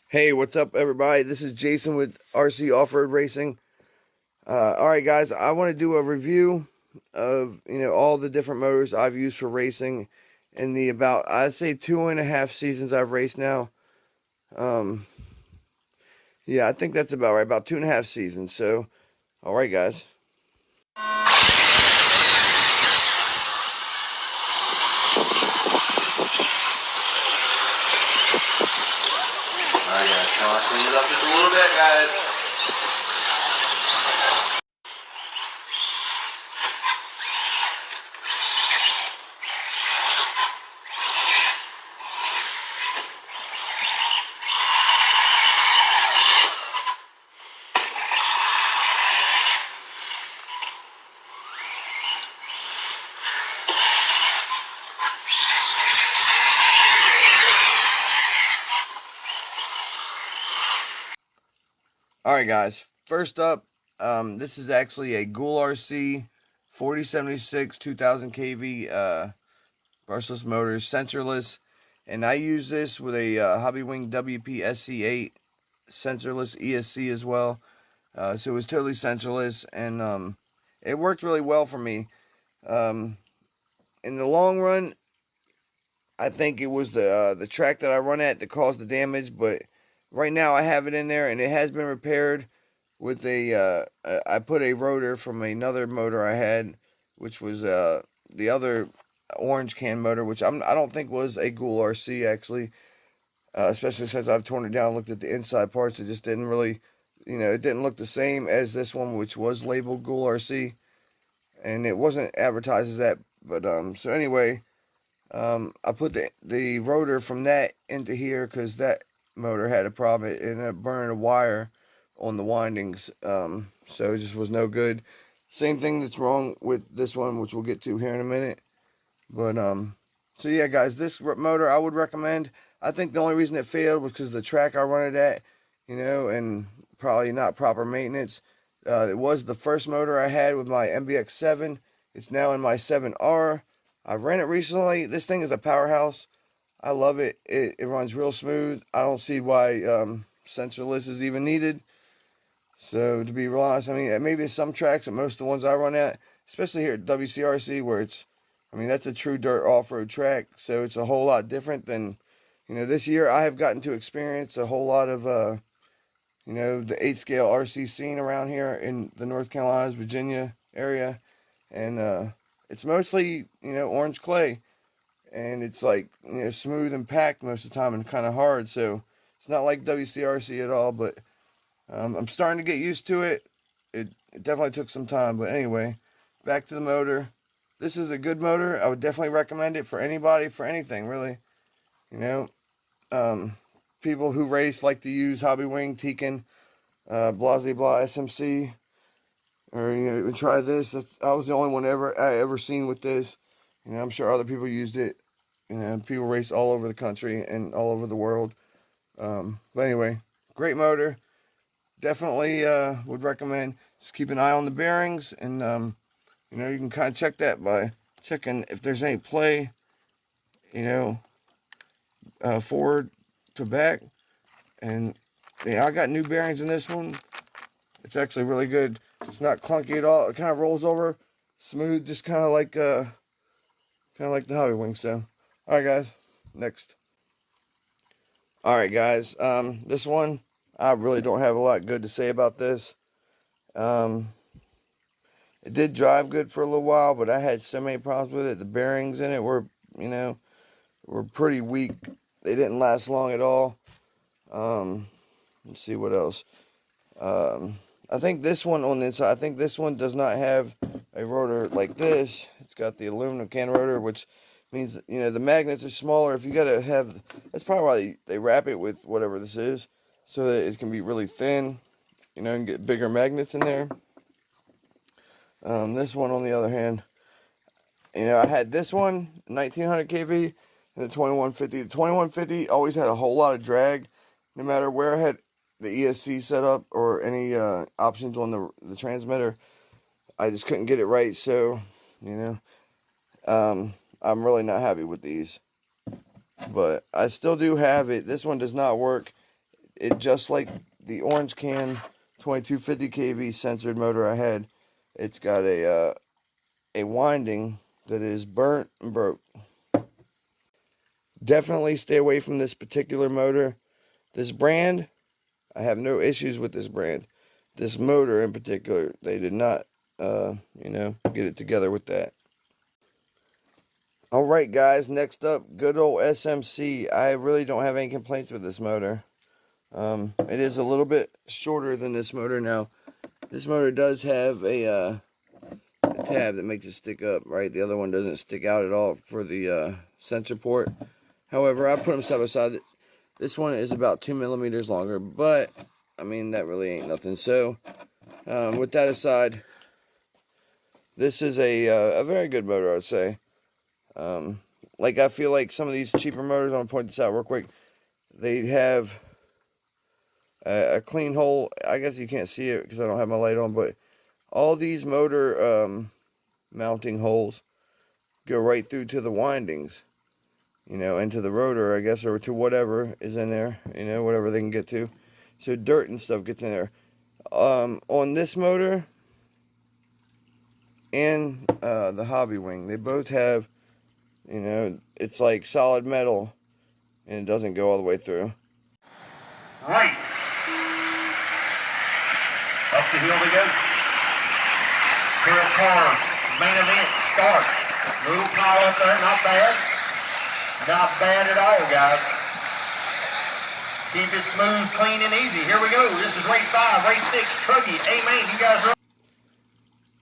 Hey, what's up, everybody? This is Jason with RC Offroad Racing. All right, guys, I want to do a review of all the different motors I've used for racing in the about I'd say 2.5 seasons I've raced now. Um, yeah, I think that's about right, about 2.5 seasons. So, all right, guys. Alright guys, kind of clean it up just a little bit, guys. All right, guys. First up, this is actually a GoolRc 4076 2000 kV brushless motors, sensorless, and I use this with a HobbyWing WP-SC8 sensorless ESC as well. So it was totally sensorless, and it worked really well for me. Um, in the long run, I think it was the track that I run at that caused the damage, but right now I have it in there, and it has been repaired with I put a rotor from another motor I had, which was the other orange can motor, which I don't think was a GoolRc actually, especially since I've torn it down and looked at the inside parts. It just didn't really, it didn't look the same as this one, which was labeled GoolRc, and it wasn't advertised as that. But so anyway, I put the rotor from that into here because that motor had a problem. It ended up burning a wire on the windings, so it just was no good. Same thing that's wrong with this one, which we'll get to here in a minute. But so yeah, guys, this motor I would recommend. I think the only reason it failed was because the track I run it at, and probably not proper maintenance. It was the first motor I had with my MBX7. It's now in my 7R. I ran it recently. This thing is a powerhouse. I love it. It runs real smooth. I don't see why sensorless is even needed. So to be real honest, I mean, maybe some tracks, but most of the ones I run at, especially here at WCRC, where that's a true dirt off-road track. So it's a whole lot different than, this year I have gotten to experience a whole lot of, the 8-scale RC scene around here in the North Carolinas, Virginia area. And it's mostly, orange clay. And it's like, smooth and packed most of the time and kind of hard. So it's not like WCRC at all, but I'm starting to get used to it. It definitely took some time, but anyway, back to the motor. This is a good motor. I would definitely recommend it for anybody, for anything, really. You know, people who race like to use HobbyWing, Tekin, blah, blah, blah, SMC, or, even try this. I was the only one I ever seen with this. I'm sure other people used it. People race all over the country and all over the world. But anyway, great motor. Definitely would recommend just keep an eye on the bearings, and you can kind of check that by checking if there's any play, forward to back. And yeah, I got new bearings in this one. It's actually really good. It's not clunky at all. It kind of rolls over smooth, just kind of like the HobbyWing. So, all right, guys, next. All right, guys, this one I really don't have a lot good to say about this. It did drive good for a little while, but I had so many problems with it. The bearings in it were, were pretty weak. They didn't last long at all. Let's see what else. I think this one on the inside, I think this one does not have a rotor like this. It's got the aluminum can rotor, which means, the magnets are smaller. If you got to have, that's probably why they wrap it with whatever this is, so that it can be really thin, and get bigger magnets in there. This one, on the other hand, I had this one, 1900 kV, and the 2150. The 2150 always had a whole lot of drag, no matter where I had the ESC set up or any options on the transmitter. I just couldn't get it right, so, I'm really not happy with these. But I still do have it. This one does not work it just like the orange can 2250 kV censored motor I had. It's got a winding that is burnt and broke. Definitely stay away from this particular motor. This brand, I have no issues with this brand. This motor in particular, they did not, get it together with that. Alright guys, next up, good old SMC. I really don't have any complaints with this motor. It is a little bit shorter than this motor now. This motor does have a tab that makes it stick up, right? The other one doesn't stick out at all for the sensor port. However, I put them side by side. This one is about 2 millimeters longer, but I mean, that really ain't nothing. So, with that aside, this is a very good motor, I would say. Like, I feel like some of these cheaper motors, I'm going to point this out real quick, they have a clean hole. I guess you can't see it because I don't have my light on, but all these motor mounting holes go right through to the windings, into the rotor, I guess, or to whatever is in there, whatever they can get to. So dirt and stuff gets in there. On this motor and the HobbyWing, they both have, it's like solid metal, and it doesn't go all the way through. Right. Up the hill we go. Here car, main event, start. Little pile up there, not bad. Not bad at all, guys. Keep it smooth, clean, and easy. Here we go. This is race 5, race 6, Truggy. Amen. You guys are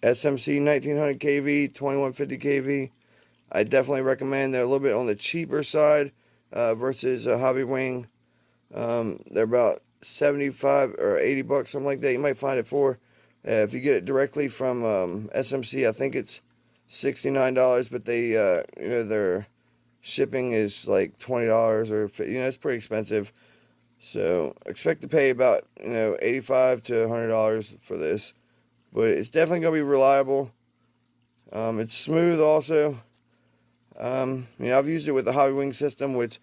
SMC 1900 kV, 2150 kV. I definitely recommend. They're a little bit on the cheaper side versus a HobbyWing. They're about 75 or 80 bucks, something like that. You might find it for. If you get it directly from SMC, I think it's $69, but they, their shipping is like $20 or, it's pretty expensive. So expect to pay about, $85 to $100 for this, but it's definitely going to be reliable. It's smooth also. I've used it with the HobbyWing system, which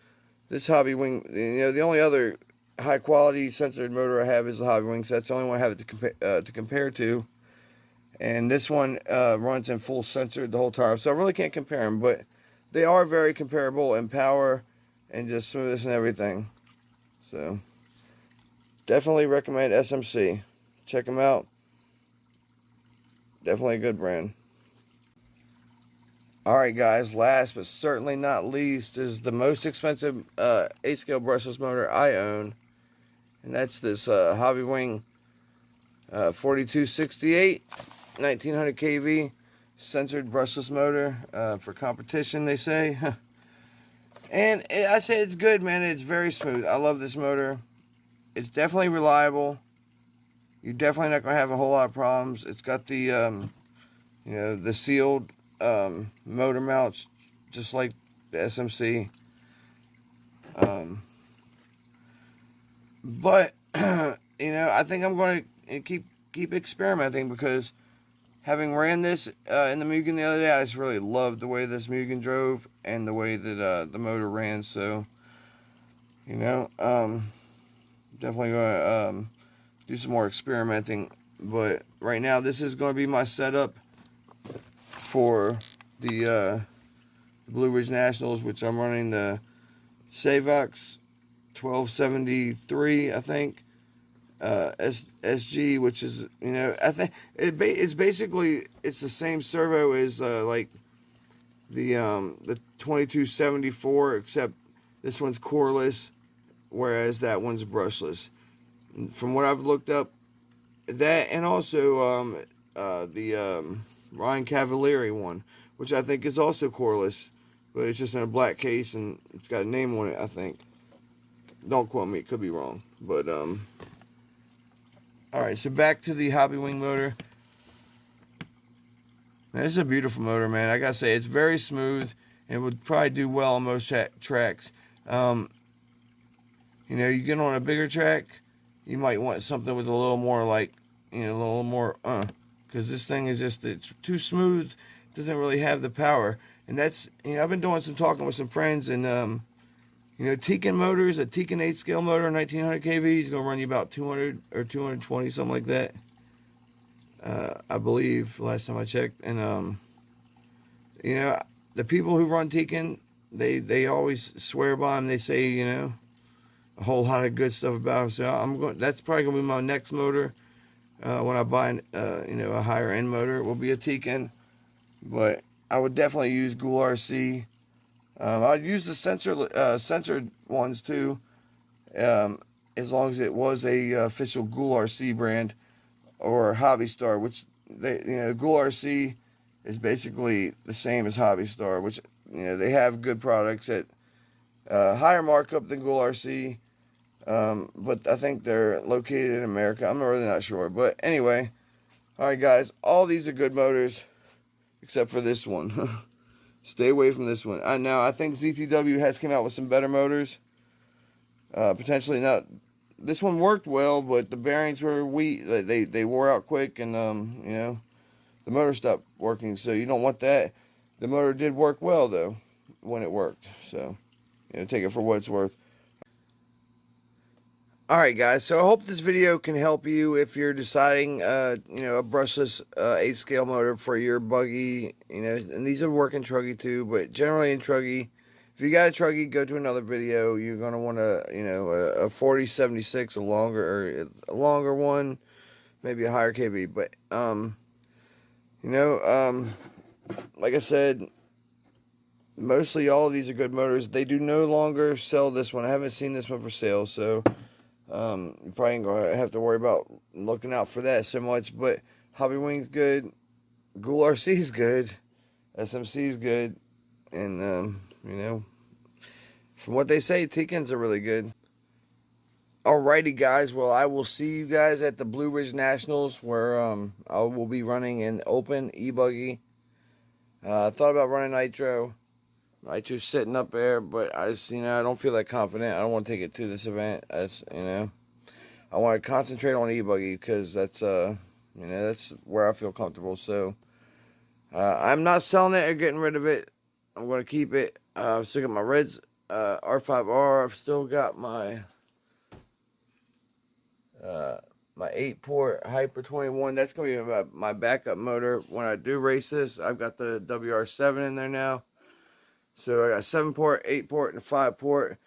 this HobbyWing, the only other high quality censored motor I have is the HobbyWing, so that's the only one I have it to compare to. And this one runs in full censored the whole time, so I really can't compare them, but they are very comparable in power and just smoothness and everything. So definitely recommend SMC. Check them out. Definitely a good brand. Alright guys, last but certainly not least is the most expensive 8-scale brushless motor I own. And that's this HobbyWing 4268 1900 kV censored brushless motor for competition, they say. And I say it's good, man. It's very smooth. I love this motor. It's definitely reliable. You're definitely not going to have a whole lot of problems. It's got the, the sealed motor mounts, just like the SMC. But, I think I'm going to keep experimenting, because having ran this in the Mugen the other day, I just really loved the way this Mugen drove and the way that the motor ran. So, definitely going to do some more experimenting. But right now, this is going to be my setup for the Blue Ridge Nationals, which I'm running the Savox 1273, I think. SG, which is, I think it's basically, it's the same servo as like the 2274, except this one's coreless, whereas that one's brushless. And from what I've looked up, that, and also the Ryan Cavalieri one, which I think is also coreless, but it's just in a black case and it's got a name on it, I think. Don't quote me, it could be wrong, but alright, so back to the HobbyWing motor. Now, this is a beautiful motor, man. I gotta say, it's very smooth and would probably do well on most tracks. You get on a bigger track, you might want something with a little more, like, a little more, because this thing is just, it's too smooth, doesn't really have the power. And that's, I've been doing some talking with some friends, and You know, Tekin motors, a Tekin 8 scale motor, 1900 kV, is going to run you about 200 or 220, something like that. I believe, last time I checked. And, you know, the people who run Tekin, they always swear by them. They say, you know, a whole lot of good stuff about them. So that's probably going to be my next motor. When I buy, you know, a higher end motor, it will be a Tekin. But I would definitely use GoolRc. I'd use the censored ones too, as long as it was a official GoolRc brand or Hobby Star, which you know, GoolRc is basically the same as Hobby Star, which, you know, they have good products at higher markup than GoolRc, but I think they're located in America. I'm really not sure, but anyway, all right, guys, all these are good motors except for this one. Stay away from this one. Now, I think ZTW has come out with some better motors. Potentially not. This one worked well, but the bearings were weak. They wore out quick, and you know, the motor stopped working. So you don't want that. The motor did work well though when it worked. So, you know, take it for what it's worth. Alright guys, so I hope this video can help you if you're deciding, you know, a brushless 8 scale motor for your buggy, you know, and these are working truggy too, but generally in truggy, if you got a truggy, go to another video. You're going to want to, you know, a 4076, a longer one, maybe a higher kV, but, you know, like I said, mostly all of these are good motors. They do no longer sell this one. I haven't seen this one for sale, so you probably ain't gonna have to worry about looking out for that so much. But HobbyWing's good, GoolRc's good, SMC's good, and you know, from what they say, Tekins are really good. Alrighty, guys. Well, I will see you guys at the Blue Ridge Nationals, where I will be running an open e-buggy. I thought about running nitro. Nitro's sitting up there, but I just, you know, I don't feel that confident. I don't want to take it to this event. That's, you know, I want to concentrate on e-buggy because that's, you know, that's where I feel comfortable. So, I'm not selling it or getting rid of it. I'm going to keep it. I've still got my Reds R5R. I've still got my my 8-port Hyper 21. That's going to be my backup motor when I do race this. I've got the WR7 in there now. So I got 7-port, 8-port, and a 5-port.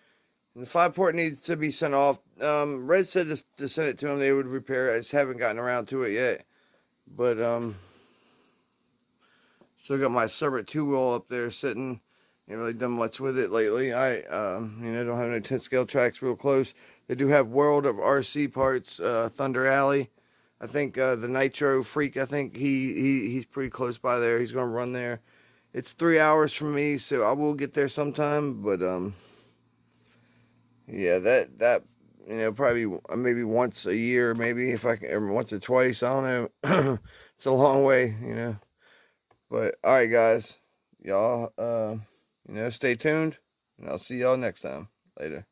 And the 5-port needs to be sent off. Red said to send it to them, they would repair it. I just haven't gotten around to it yet. But still got my Cerberus 2-wheel up there sitting. Ain't really done much with it lately. I you know, don't have any 10-scale tracks real close. They do have World of RC parts, Thunder Alley. I think the Nitro Freak, I think he's pretty close by there. He's gonna run there. It's 3 hours from me, so I will get there sometime. But yeah, that you know, probably maybe once a year, maybe if I can, or once or twice. I don't know. It's a long way, you know. But all right, guys, y'all, you know, stay tuned, and I'll see y'all next time. Later.